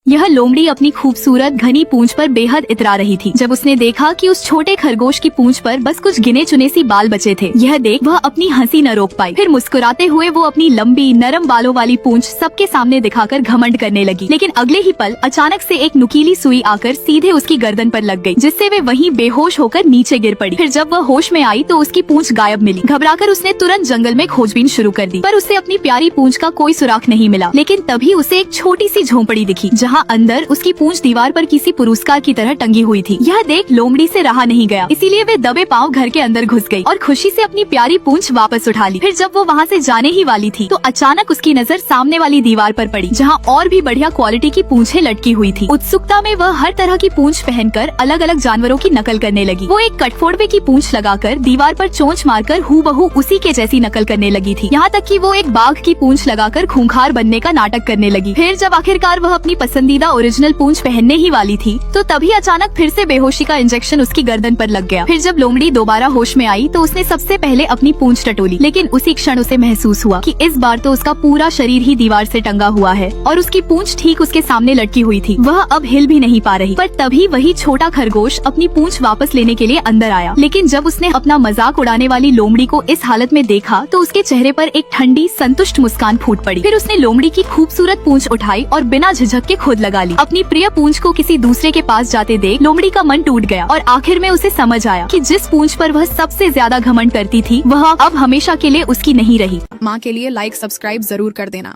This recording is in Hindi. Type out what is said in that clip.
यह लोमड़ी अपनी खूबसूरत घनी पूंछ पर बेहद इतरा रही थी जब उसने देखा कि उस छोटे खरगोश की पूंछ पर बस कुछ गिने चुने सी बाल बचे थे। यह देख वह अपनी हंसी न रोक पाई। फिर मुस्कुराते हुए वो अपनी लंबी नरम बालों वाली पूंछ सबके सामने दिखाकर घमंड करने लगी। लेकिन अगले ही पल अचानक से एक नुकीली सुई आकर सीधे उसकी गर्दन पर लग गई, जिससे वे वहीं बेहोश होकर नीचे गिर पड़ी। फिर जब वह होश में आई तो उसकी पूंछ गायब मिली। घबराकर उसने तुरंत जंगल में खोजबीन शुरू कर दी, पर उसे अपनी प्यारी पूंछ का कोई सुराग नहीं मिला। लेकिन तभी उसे एक छोटी सी झोंपड़ी दिखी, जहाँ अंदर उसकी पूंछ दीवार पर किसी पुरस्कार की तरह टंगी हुई थी। यह देख लोमड़ी से रहा नहीं गया, इसीलिए वे दबे पांव घर के अंदर घुस गई और खुशी से अपनी प्यारी पूंछ वापस उठा ली। फिर जब वो वहाँ से जाने ही वाली थी तो अचानक उसकी नजर सामने वाली दीवार पर पड़ी, जहाँ और भी बढ़िया क्वालिटी की पूंछें लटकी हुई थी। उत्सुकता में वह हर तरह की पूंछ पहनकर अलग अलग जानवरों की नकल करने लगी। वो एक कटफोड़वे की पूंछ लगाकर दीवार पर चोंच मारकर हूबहू उसी के जैसी नकल करने लगी थी। यहाँ तक कि वो एक बाघ की पूंछ लगाकर खूंखार बनने का नाटक करने लगी। फिर जब आखिरकार वह अपनी पसंदीदा ओरिजिनल पूंछ पहनने ही वाली थी तो तभी अचानक फिर से बेहोशी का इंजेक्शन उसकी गर्दन पर लग गया। फिर जब लोमड़ी दोबारा होश में आई तो उसने सबसे पहले अपनी पूंछ टटोली, लेकिन उसी क्षण उसे महसूस हुआ कि इस बार तो उसका पूरा शरीर ही दीवार से टंगा हुआ है और उसकी पूंछ ठीक उसके सामने लटकी हुई थी। वह अब हिल भी नहीं पा रही। पर तभी वही छोटा खरगोश अपनी पूंछ वापस लेने के लिए अंदर आया। लेकिन जब उसने अपना मजाक उड़ाने वाली लोमड़ी को इस हालत में देखा तो उसके चेहरे पर एक ठंडी संतुष्ट मुस्कान फूट पड़ी। फिर उसने लोमड़ी की खूबसूरत पूंछ उठाई और बिना झिझक के खुद लगा ली। अपनी प्रिय पूंछ को किसी दूसरे के पास जाते देख लोमड़ी का मन टूट गया और आखिर में उसे समझ आया कि जिस पूंछ पर वह सबसे ज्यादा घमंड करती थी वह अब हमेशा के लिए उसकी नहीं रही। माँ के लिए लाइक सब्सक्राइब जरूर कर देना।